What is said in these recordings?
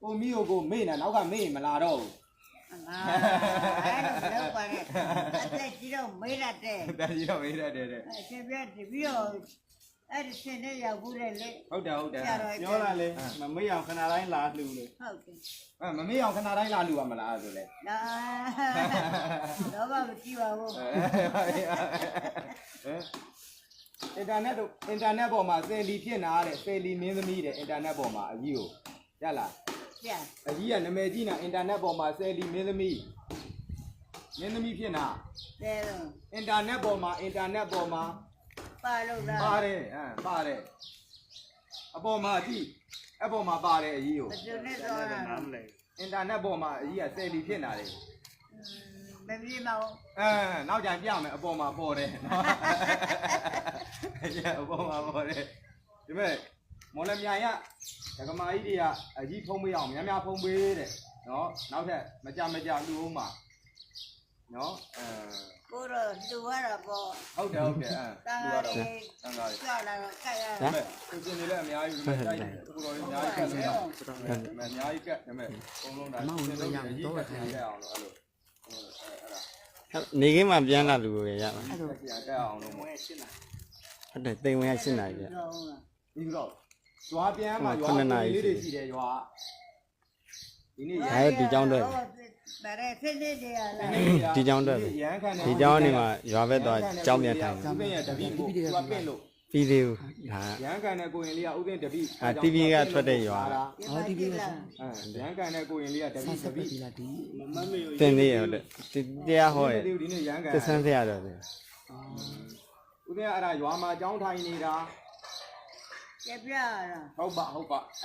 ကိုမီကိုကိုမေ့နေနောက်ကမေ့မလာတော့ဘူး အဲ့လိုလောက်ပါနဲ့အသက်ကြီးတော့မေးရတယ် တကြီးတော့မေးရတယ်တဲ့ အရှင်ပြတပြီးတော့အဲ့ဒီရှင်နဲ့ရောက်ဘူးလေလေ ဟုတ်တယ်ဟုတ်တယ် ပြောလာလေမမေ့အောင်ခဏတိုင်းလာလှူလေ ဟုတ်တယ် မမေ့အောင်ခဏတိုင်းလာလူရမလားဆိုလေ လာတော့ဘာမကြည့်ပါဘူး အင်တာနက်ပေါ်မှာဆယ်လီဖြစ်နာတဲ့ဆယ်လီမင်းသမီးတဲ့အင်တာနက်ပေါ်မှာအကြီးကိုရလား ပြ အကြီးကနာမည်ကြီးနာအင်တာနက်ပေါ်မှာဆယ်လီမင်းသမီးဖြစ်နာ တယ်တော့ အင်တာနက်ပေါ်မှာ ပါလို့လား ပါတယ်ပါတယ်အပေါ်မှာကြည့်အပေါ်မှာပါတယ်အကြီးကို မပြုံနဲ့တော့လား နားမလဲ အင်တာနက်ပေါ်မှာအကြီးကဆယ်လီဖြစ်နာတယ် မပြေမအောင် နောက်ကြပြမယ်အပေါ်မှာပေါ်တယ်နော်အပေါ်မှာပေါ်တယ်ဒီမဲ့မော်လမြိုင်ကဒကမာကြီးတွေကအကြီးဖုံးပေးအောင်များဖုံးပေးတဲ့နော်နောက်ထပ်မကြလူအောင်မှာနော် ကိုတော့သူရတာပေါ့ ဟုတ်တယ်တန်ဃာတွေကြလာတော့ကြရ ဒါမဲ့သူရှင်နေလည်းအများကြီးပဲတိုက်ကိုတော်အများကြီးကတ်လို့အများကြီးကတ်ဒါမဲ့အကုန်လုံးဒါရှင်တို့အကြီးကတ်နေအောင်လို့အဲ့လိုအဲ့ဒါ နေခင်းမှာပြန်လာလူကိုရပါ အဲ့လိုဆရာတက်အောင်လို့ ဝဲရှင်းလာ ဟုတ်တယ်တိမ်ဝင်ရရှင်းနိုင်ပြ ပြီးတော့ရွာပြန်မှာရွာလေးတွေရှိတယ်ရွာဒီနေ့ အဲဒီကြောင်းတော့ ဗရဲဖိနေတယ်လား ဒီကြောင်းတော့ ရန်ခံ ဒီကြောင်းနေမှာရွာဘက်တော့ကြောင်းပြန်ထိုင် ဥပင်းရဲ့တပည့်ကိုသူကပင့်လို့ ပြီးသေးဘူးဒါ ရန်ခံတဲ့ကိုရင်လေးကဥပင်းတပည့် တီဗီကထွက်တဲ့ရွာ အော်ဒီပြီလား ရန်ကန်တဲ့ကိုရင်လေးကတပည့်တပည့် မမေ့ရ တင်သေးရဟုတ်တယ်တရားဟောရ ဒီနေ့ရန်ကန် သဆန်းဆရာတော့တယ် ဥပင်းအဲ့ဒါရွာမှာကြောင်းထိုင်နေတာ ကြပြရတာ ဟုတ်ပါ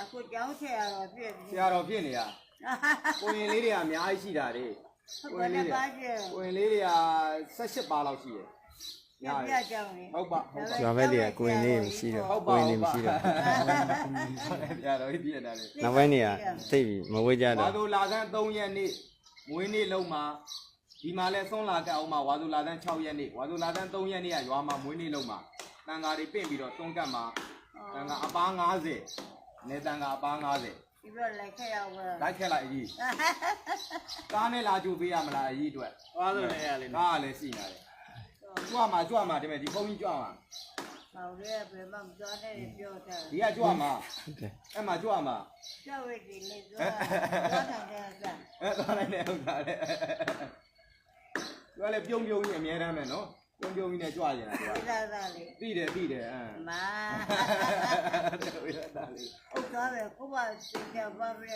အခုကြောင်းချက်ရတော့ပြည့် ဆရာတော်ဖြစ်နေတာကိုရင်လေးတွေကအများကြီးရှိတာလေ ဟုတ်ပါနဲ့ပါကျ ကိုရင်လေးတွေက18ပါလောက်ရှိတယ် ကြပြကြောင်းလေ ဟုတ်ပါ ရွာဘက်တွေကကိုရင်လေးမရှိတော့ကိုရင်လေးမရှိတော့ ဆရာတော်ကြီးဖြစ်နေတာလေ နောက်ပိုင်းနေရသိပြီမဝေးကြ ဝါ တော့ သူလာကန်း3ရက်နေ့မွေးနေ့လုံးမှာဒီမှာလဲဆုံးလာကအောင်မှာဝါသူလာကန်း6ရက်နေ့ဝါသူလာကန်း3ရက်နေ့ကရွာမှာမွေးနေ့လုံးမှာတန်ဃာတွေပင့်ပြီးတော့သွန်းကတ်မှာတန်ဃာအပား90နေတန်ဃာအပား90 ဒီတော့လိုက်ခဲ့ရအောင် လိုက်ခဲ့လိုက်အကြီးကားနဲ့လာကြိုပေးရမလားအကြီးအတွက် သွားလို့လည်းရလေ ကားကလည်းရှိနေတယ်ကြွမှာဒီမဲ့ဒီဖုန်းကြီးကြွမှာ ဟောရဲဘယ်မှမသွားနဲ့ပြောတာ ဒီကကြွမှာ ဟုတ်တယ် အဲ့မှာကြွမှာ ကျောက်ဝိတ်ဒီလေသွားတယ်တဲ့ဆာ အဲ့သွားလိုက်နေဟုတ်တာလေသူကလည်းပြုံးကြီးအများတမ်းပဲနော်ပြုံးကြီးနဲ့ကြွနေတာသူက ဒီလာသားလေ သိတယ်မာဟုတ်ရတာလေ ဟုတ်သွားပဲကိုပါစင်ကြပါပဲ